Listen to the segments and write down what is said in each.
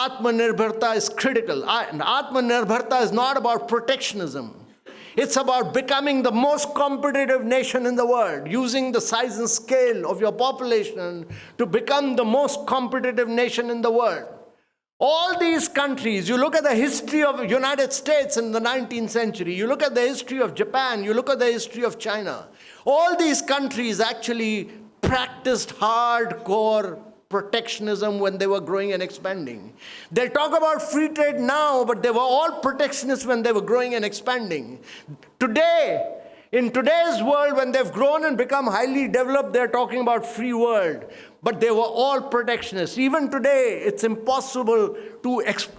Atmanirbharta is critical. And Atmanirbharta is not about protectionism. It's about becoming the most competitive nation in the world, using the size and scale of your population to become the most competitive nation in the world. All these countries, you look at the history of the United States in the 19th century, you look at the history of Japan, you look at the history of China. All these countries actually practiced hardcore protectionism when they were growing and expanding. They talk about free trade now, but they were all protectionists when they were growing and expanding. Today, in today's world, when they've grown and become highly developed, they're talking about free world. But they were all protectionists. Even today, it's impossible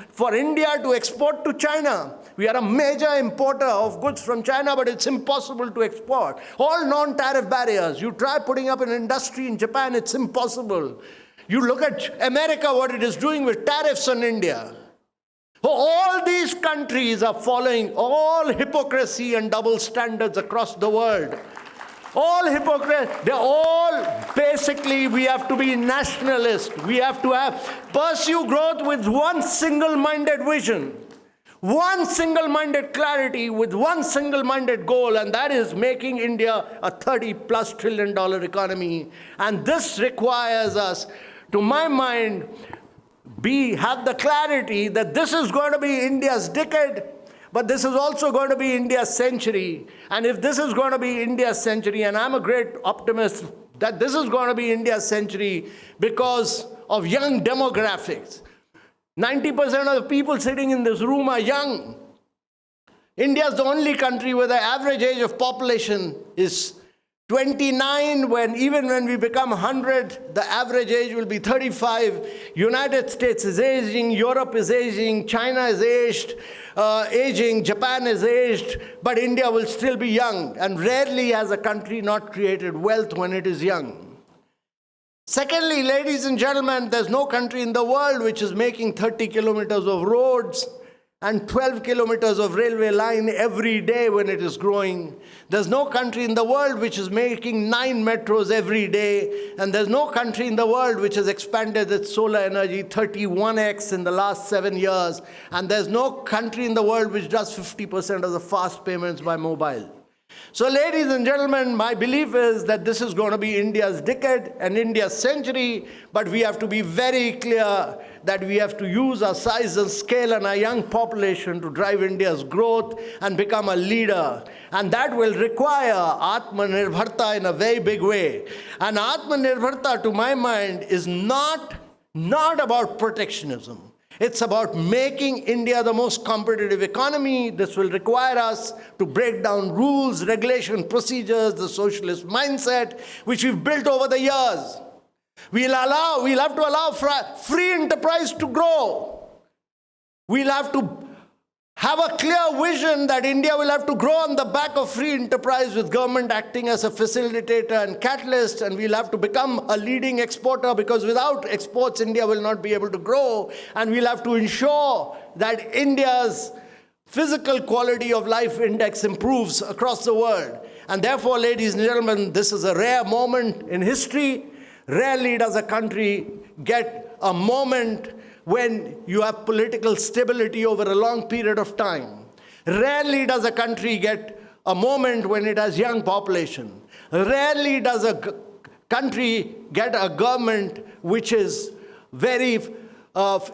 for India to export to China. We are a major importer of goods from China, but it's impossible to export. All non-tariff barriers. You try putting up an industry in Japan, it's impossible. You look at America, what it is doing with tariffs on India. All these countries are following all hypocrisy and double standards across the world. All hypocrites, they're all basically, we have to be nationalist. We have to pursue growth with one single-minded vision, one single-minded clarity with one single-minded goal, and that is making India a $30+ trillion economy. And this requires us, to my mind, have the clarity that this is going to be India's decade, but this is also going to be India's century. And if this is going to be India's century, and I'm a great optimist that this is going to be India's century because of young demographics. 90% of the people sitting in this room are young. India is the only country where the average age of population is 29, even when we become 100, the average age will be 35. United States is aging, Europe is aging, China is aging, Japan is aged, but India will still be young. And rarely has a country not created wealth when it is young. Secondly, ladies and gentlemen, there's no country in the world which is making 30 kilometers of roads and 12 kilometers of railway line every day when it is growing. There's no country in the world which is making 9 metros every day. And there's no country in the world which has expanded its solar energy 31x in the last 7 years. And there's no country in the world which does 50% of the fast payments by mobile. So ladies and gentlemen, my belief is that this is going to be India's decade and India's century, but we have to be very clear that we have to use our size and scale and our young population to drive India's growth and become a leader. And that will require Atmanirbharta in a very big way. And Atmanirbharta, to my mind, is not about protectionism. It's about making India the most competitive economy. This will require us to break down rules, regulation, procedures, the socialist mindset, which we've built over the years. We'll have to allow free enterprise to grow. We'll have to have a clear vision that India will have to grow on the back of free enterprise with government acting as a facilitator and catalyst, and we'll have to become a leading exporter because without exports, India will not be able to grow, and we'll have to ensure that India's physical quality of life index improves across the world. And therefore, ladies and gentlemen, this is a rare moment in history. Rarely does a country get a moment when you have political stability over a long period of time. Rarely does a country get a moment when it has young population. Rarely does a country get a government which is very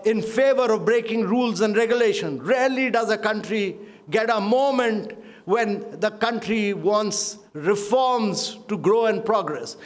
in favor of breaking rules and regulation. Rarely does a country get a moment when the country wants reforms to grow and progress.